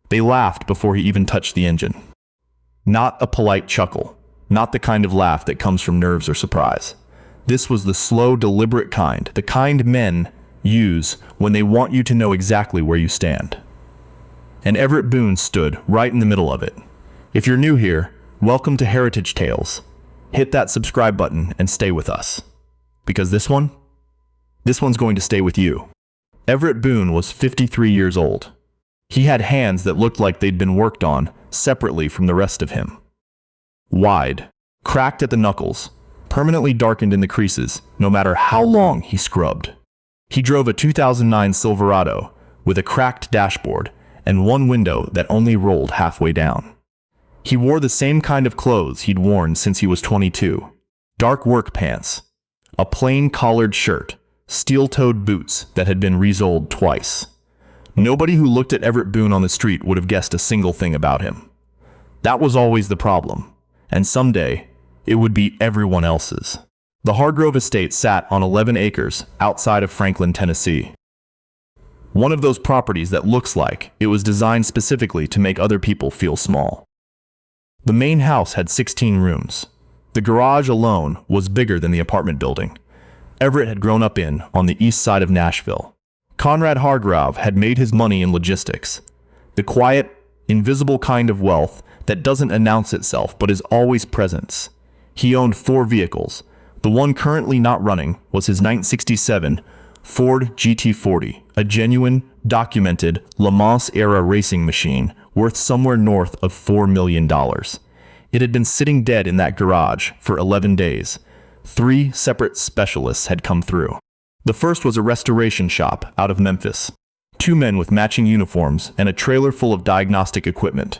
They laughed before he even touched the engine. Not a polite chuckle, not the kind of laugh that comes from nerves or surprise. This was the slow, deliberate kind, the kind men use when they want you to know exactly where you stand. And Everett Boone stood right in the middle of it. If you're new here, welcome to Heritage Tales. Hit that subscribe button and stay with us. Because this one's going to stay with you. Everett Boone was 53 years old. He had hands that looked like they'd been worked on separately from the rest of him. Wide, cracked at the knuckles, permanently darkened in the creases, no matter how long he scrubbed. He drove a 2009 Silverado with a cracked dashboard and one window that only rolled halfway down. He wore the same kind of clothes he'd worn since he was 22. Dark work pants, a plain collared shirt, steel-toed boots that had been resoled twice. Nobody who looked at Everett Boone on the street would have guessed a single thing about him. That was always the problem, and someday it would be everyone else's. The Hargrove estate sat on 11 acres outside of Franklin, Tennessee. One of those properties that looks like it was designed specifically to make other people feel small. The main house had 16 rooms. The garage alone was bigger than the apartment building Everett had grown up in on the east side of Nashville. Conrad Hargrove had made his money in logistics, the quiet, invisible kind of wealth that doesn't announce itself but is always present. He owned 4 vehicles. The one currently not running was his 1967 Ford GT40, a genuine, documented Le Mans-era racing machine worth somewhere north of $4 million. It had been sitting dead in that garage for 11 days. 3 separate specialists had come through. The first was a restoration shop out of Memphis. 2 men with matching uniforms and a trailer full of diagnostic equipment.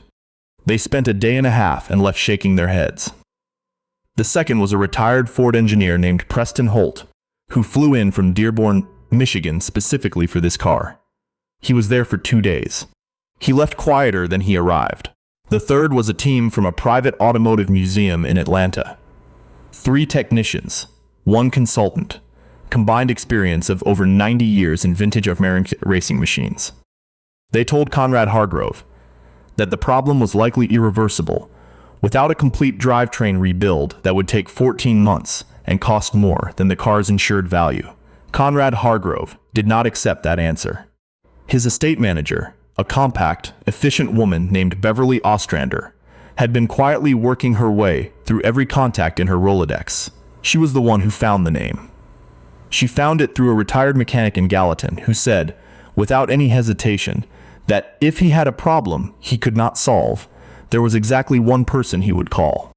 They spent a day and a half and left shaking their heads. The second was a retired Ford engineer named Preston Holt, who flew in from Dearborn, Michigan specifically for this car. He was there for 2 days. He left quieter than he arrived. The third was a team from a private automotive museum in Atlanta. 3 technicians, 1 consultant, combined experience of over 90 years in vintage American racing machines. They told Conrad Hargrove that the problem was likely irreversible, without a complete drivetrain rebuild that would take 14 months and cost more than the car's insured value. Conrad Hargrove did not accept that answer. His estate manager, a compact, efficient woman named Beverly Ostrander, had been quietly working her way through every contact in her Rolodex. She was the one who found the name. She found it through a retired mechanic in Gallatin who said, without any hesitation, that if he had a problem he could not solve, there was exactly one person he would call.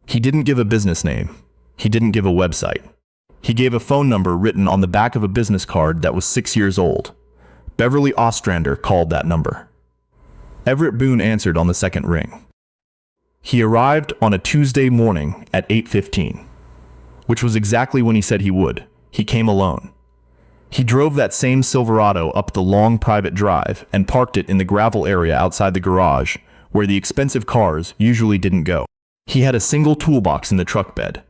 He didn't give a business name. He didn't give a website. He gave a phone number written on the back of a business card that was 6 years old. Beverly Ostrander called that number. Everett Boone answered on the second ring. He arrived on a Tuesday morning at 8:15, which was exactly when he said he would. He came alone. He drove that same Silverado up the long private drive and parked it in the gravel area outside the garage, where the expensive cars usually didn't go. He had a single toolbox in the truck bed.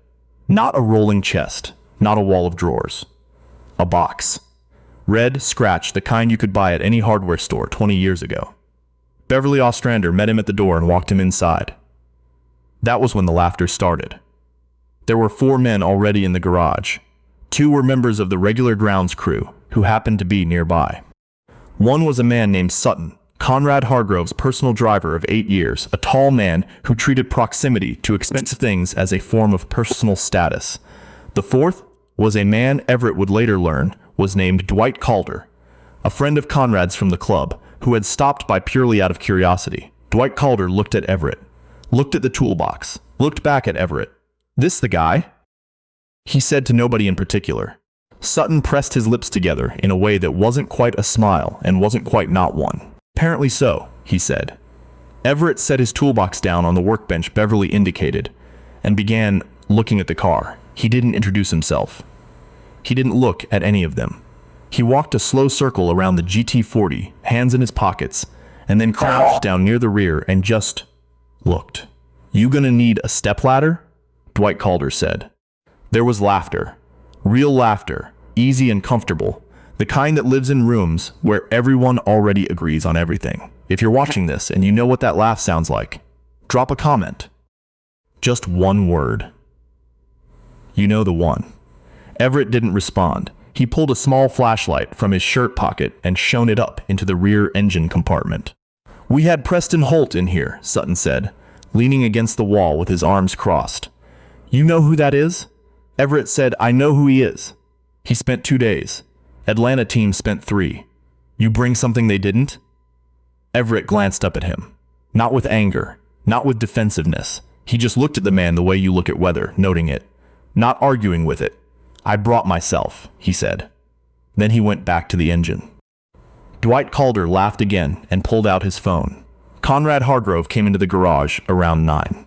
Not a rolling chest, not a wall of drawers. A box. Red, scratched, the kind you could buy at any hardware store 20 years ago. Beverly Ostrander met him at the door and walked him inside. That was when the laughter started. There were 4 men already in the garage. 2 were members of the regular grounds crew, who happened to be nearby. One was a man named Sutton, Conrad Hargrove's personal driver of 8 years, a tall man who treated proximity to expensive things as a form of personal status. The fourth was a man Everett would later learn was named Dwight Calder, a friend of Conrad's from the club, who had stopped by purely out of curiosity. Dwight Calder looked at Everett, looked at the toolbox, looked back at Everett. "This the guy?" he said to nobody in particular. Sutton pressed his lips together in a way that wasn't quite a smile and wasn't quite not one. "Apparently so," he said. Everett set his toolbox down on the workbench Beverly indicated and began looking at the car. He didn't introduce himself. He didn't look at any of them. He walked a slow circle around the GT40, hands in his pockets, and then crouched down near the rear and just looked. "You gonna need a stepladder?" Dwight Calder said. There was laughter. Real laughter, easy and comfortable, the kind that lives in rooms where everyone already agrees on everything. If you're watching this and you know what that laugh sounds like, drop a comment. Just one word. You know the one. Everett didn't respond. He pulled a small flashlight from his shirt pocket and shone it up into the rear engine compartment. "We had Preston Holt in here," Sutton said, leaning against the wall with his arms crossed. "You know who that is?" Everett said, "I know who he is. He spent 2 days. Atlanta team spent 3. You bring something they didn't?" Everett glanced up at him. Not with anger, not with defensiveness. He just looked at the man the way you look at weather, noting it, not arguing with it. "I brought myself," he said. Then he went back to the engine. Dwight Calder laughed again and pulled out his phone. Conrad Hargrove came into the garage around 9.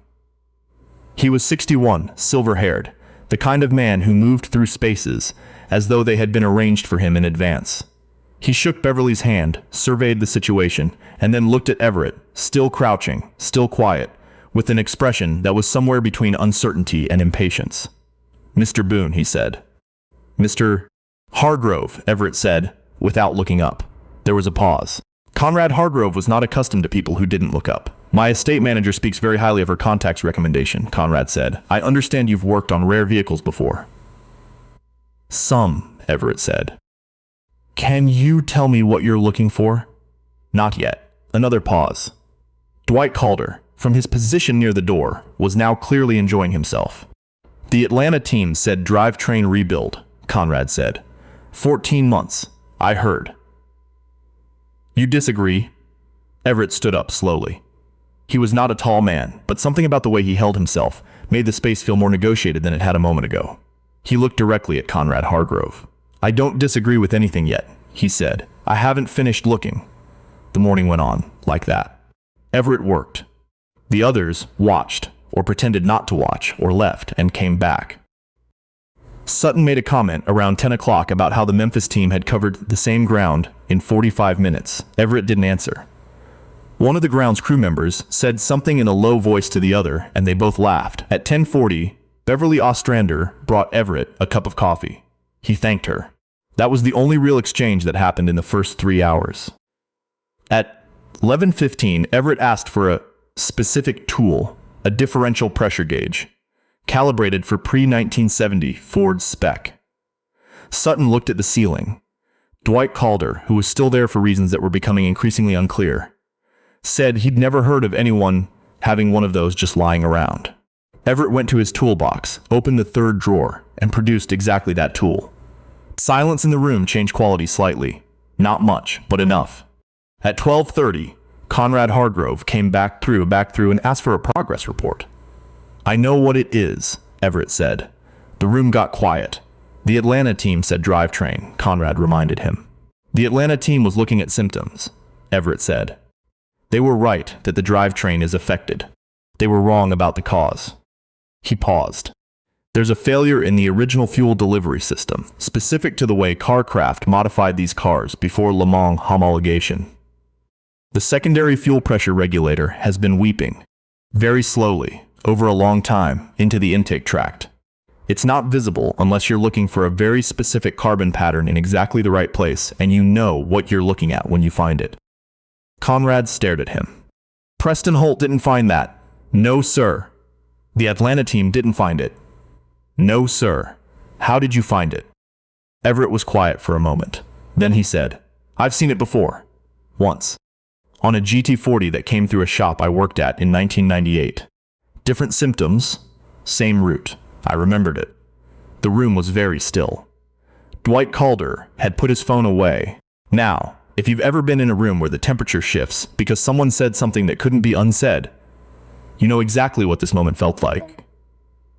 He was 61, silver-haired, the kind of man who moved through spaces as though they had been arranged for him in advance. He shook Beverly's hand, surveyed the situation, and then looked at Everett, still crouching, still quiet, with an expression that was somewhere between uncertainty and impatience. "Mr. Boone," he said. "Mr. Hargrove," Everett said, without looking up. There was a pause. Conrad Hargrove was not accustomed to people who didn't look up. "My estate manager speaks very highly of her contact's recommendation," Conrad said. "I understand you've worked on rare vehicles before." "Some," Everett said. "Can you tell me what you're looking for?" "Not yet." Another pause. Dwight Calder, from his position near the door, was now clearly enjoying himself. "The Atlanta team said drivetrain rebuild," Conrad said. 14 months, I heard." "You disagree?" Everett stood up slowly. He was not a tall man, but something about the way he held himself made the space feel more negotiated than it had a moment ago. He looked directly at Conrad Hargrove. "I don't disagree with anything yet," he said. "I haven't finished looking." The morning went on, like that. Everett worked. The others watched, or pretended not to watch, or left and came back. Sutton made a comment around 10 o'clock about how the Memphis team had covered the same ground in 45 minutes. Everett didn't answer. One of the ground's crew members said something in a low voice to the other, and they both laughed. At 10:40, Beverly Ostrander brought Everett a cup of coffee. He thanked her. That was the only real exchange that happened in the first 3 hours. At 11:15, Everett asked for a specific tool, a differential pressure gauge, calibrated for pre-1970 Ford spec. Sutton looked at the ceiling. Dwight Calder, who was still there for reasons that were becoming increasingly unclear, said he'd never heard of anyone having one of those just lying around. Everett went to his toolbox, opened the third drawer, and produced exactly that tool. Silence in the room changed quality slightly. Not much, but enough. At 12:30, Conrad Hargrove came back through and asked for a progress report. "I know what it is," Everett said. The room got quiet. "The Atlanta team said drivetrain," Conrad reminded him. "The Atlanta team was looking at symptoms," Everett said. "They were right that the drivetrain is affected. They were wrong about the cause." He paused. "There's a failure in the original fuel delivery system, specific to the way Carcraft modified these cars before Le Mans homologation. The secondary fuel pressure regulator has been weeping, very slowly, over a long time, into the intake tract. It's not visible unless you're looking for a very specific carbon pattern in exactly the right place, and you know what you're looking at when you find it." Conrad stared at him. "Preston Holt didn't find that." "No, sir." "The Atlanta team didn't find it." "No, sir." "How did you find it?" Everett was quiet for a moment. Then he said, "I've seen it before. Once. On a GT40 that came through a shop I worked at in 1998. Different symptoms, same route. I remembered it." The room was very still. Dwight Calder had put his phone away. Now, if you've ever been in a room where the temperature shifts because someone said something that couldn't be unsaid, you know exactly what this moment felt like.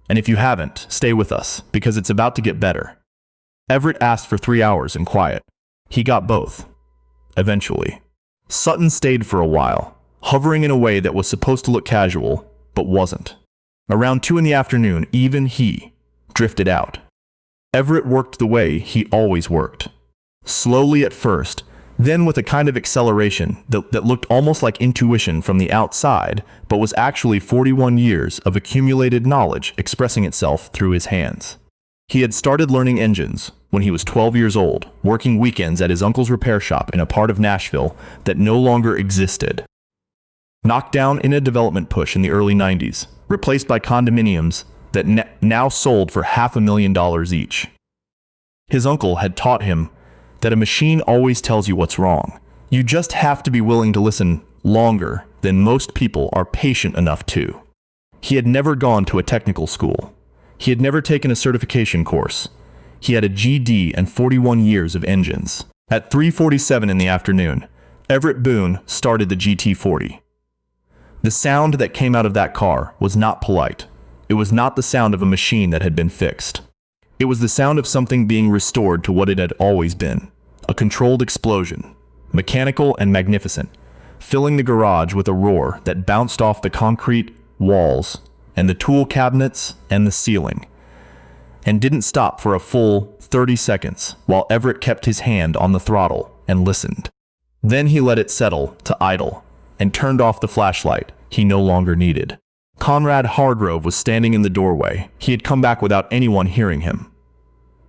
And if you haven't, stay with us, because it's about to get better. Everett asked for 3 hours in quiet. He got both. Eventually. Sutton stayed for a while, hovering in a way that was supposed to look casual, but wasn't. Around 2 in the afternoon, even he drifted out. Everett worked the way he always worked. Slowly at first, then with a kind of acceleration that looked almost like intuition from the outside, but was actually 41 years of accumulated knowledge expressing itself through his hands. He had started learning engines when he was 12 years old, working weekends at his uncle's repair shop in a part of Nashville that no longer existed. Knocked down in a development push in the early 90s, replaced by condominiums that now sold for $500,000 each. His uncle had taught him that a machine always tells you what's wrong. You just have to be willing to listen longer than most people are patient enough to. He had never gone to a technical school. He had never taken a certification course. He had a GD and 41 years of engines. At 3:47 in the afternoon, Everett Boone started the GT40. The sound that came out of that car was not polite. It was not the sound of a machine that had been fixed. It was the sound of something being restored to what it had always been. A controlled explosion, mechanical and magnificent, filling the garage with a roar that bounced off the concrete walls and the tool cabinets and the ceiling, and didn't stop for a full 30 seconds while Everett kept his hand on the throttle and listened. Then he let it settle to idle and turned off the flashlight he no longer needed. Conrad Hargrove was standing in the doorway. He had come back without anyone hearing him.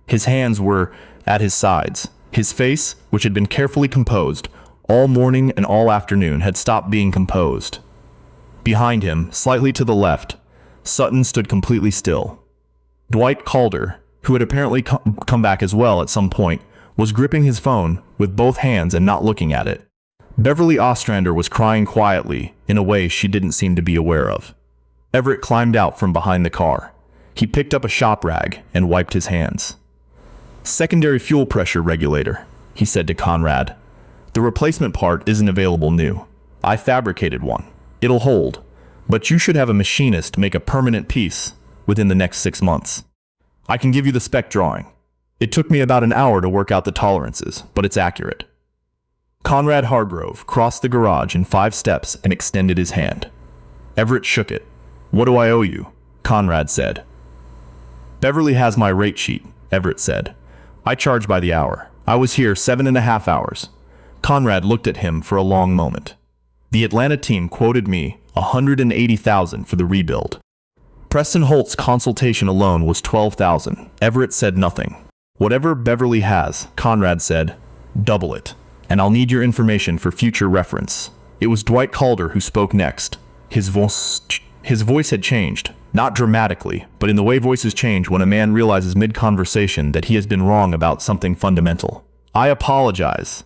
His hands were at his sides. His face, which had been carefully composed all morning and all afternoon, had stopped being composed. Behind him, slightly to the left, Sutton stood completely still. Dwight Calder, who had apparently come back as well at some point, was gripping his phone with both hands and not looking at it. Beverly Ostrander was crying quietly in a way she didn't seem to be aware of. Everett climbed out from behind the car. He picked up a shop rag and wiped his hands. "Secondary fuel pressure regulator," he said to Conrad. "The replacement part isn't available new. I fabricated one. It'll hold, but you should have a machinist make a permanent piece within the next 6 months. I can give you the spec drawing. It took me about an hour to work out the tolerances, but it's accurate." Conrad Hargrove crossed the garage in 5 steps and extended his hand. Everett shook it. "What do I owe you?" Conrad said. "Beverly has my rate sheet," Everett said. "I charge by the hour. I was here 7.5 hours. Conrad looked at him for a long moment. "The Atlanta team quoted me $180,000 for the rebuild. Preston Holt's consultation alone was $12,000. Everett said nothing. "Whatever Beverly has," Conrad said, "double it. And I'll need your information for future reference." It was Dwight Calder who spoke next. His voice had changed, not dramatically, but in the way voices change when a man realizes mid-conversation that he has been wrong about something fundamental. "I apologize,"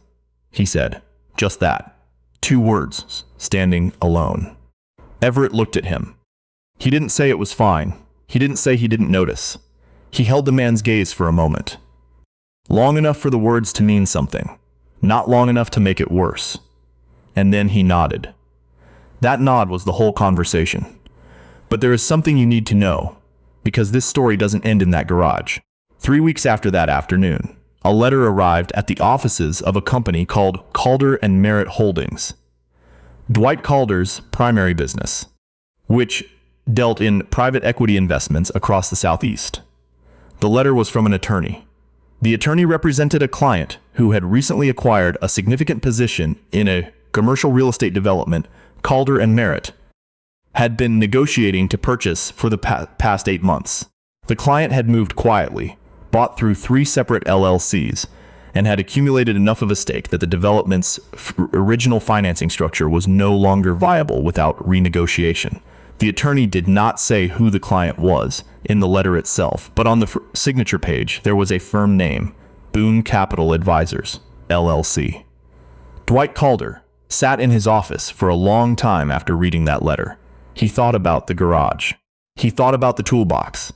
he said. Just that. 2 words, standing alone. Everett looked at him. He didn't say it was fine. He didn't say he didn't notice. He held the man's gaze for a moment. Long enough for the words to mean something. Not long enough to make it worse. And then he nodded. That nod was the whole conversation. But there is something you need to know, because this story doesn't end in that garage. 3 weeks after that afternoon, a letter arrived at the offices of a company called Calder and Merritt Holdings, Dwight Calder's primary business, which dealt in private equity investments across the Southeast. The letter was from an attorney. The attorney represented a client who had recently acquired a significant position in a commercial real estate development Calder and Merritt had been negotiating to purchase for the past 8 months. The client had moved quietly, bought through 3 separate LLCs, and had accumulated enough of a stake that the development's original financing structure was no longer viable without renegotiation. The attorney did not say who the client was in the letter itself, but on the signature page there was a firm name, Boone Capital Advisors, LLC. Dwight Calder sat in his office for a long time after reading that letter. He thought about the garage. He thought about the toolbox.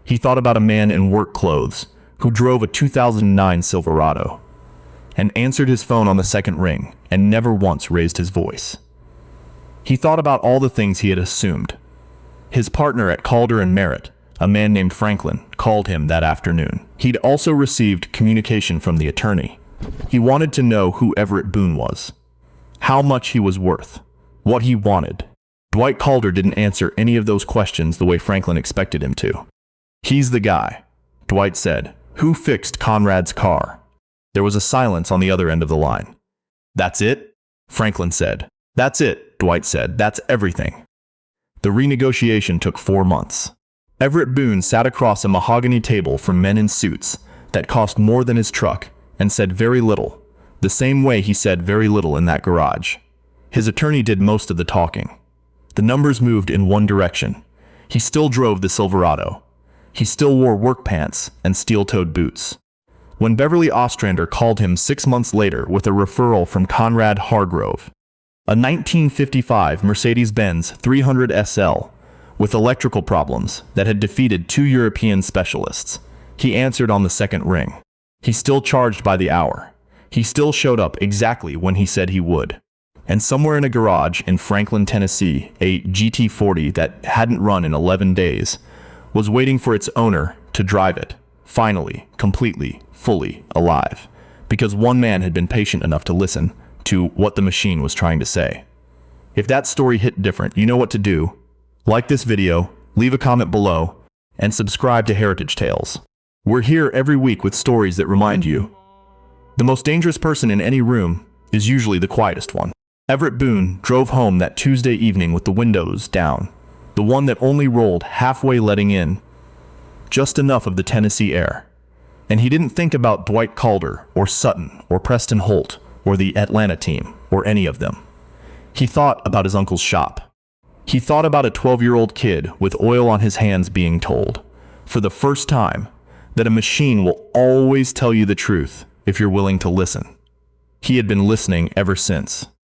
He thought about a man in work clothes who drove a 2009 Silverado and answered his phone on the second ring and never once raised his voice. He thought about all the things he had assumed. His partner at Calder and Merritt, a man named Franklin, called him that afternoon. He'd also received communication from the attorney. He wanted to know who Everett Boone was, how much he was worth, what he wanted. Dwight Calder didn't answer any of those questions the way Franklin expected him to. "He's the guy," Dwight said. "Who fixed Conrad's car?" There was a silence on the other end of the line. "That's it?" Franklin said. "That's it," Dwight said. "That's everything." The renegotiation took 4 months. Everett Boone sat across a mahogany table from men in suits that cost more than his truck and said very little, the same way he said very little in that garage. His attorney did most of the talking. The numbers moved in one direction. He still drove the Silverado. He still wore work pants and steel-toed boots. When Beverly Ostrander called him 6 months later with a referral from Conrad Hargrove, a 1955 Mercedes-Benz 300 SL with electrical problems that had defeated 2 European specialists, he answered on the second ring. He still charged by the hour. He still showed up exactly when he said he would. And somewhere in a garage in Franklin, Tennessee, a GT40 that hadn't run in 11 days was waiting for its owner to drive it, finally, completely, fully alive, because one man had been patient enough to listen to what the machine was trying to say. If that story hit different, you know what to do. Like this video, leave a comment below, and subscribe to Heritage Tales. We're here every week with stories that remind you the most dangerous person in any room is usually the quietest one. Everett Boone drove home that Tuesday evening with the windows down, the one that only rolled halfway, letting in just enough of the Tennessee air. And he didn't think about Dwight Calder or Sutton or Preston Holt or the Atlanta team or any of them. He thought about his uncle's shop. He thought about a 12-year-old kid with oil on his hands being told, for the first time, that a machine will always tell you the truth if you're willing to listen. He had been listening ever since.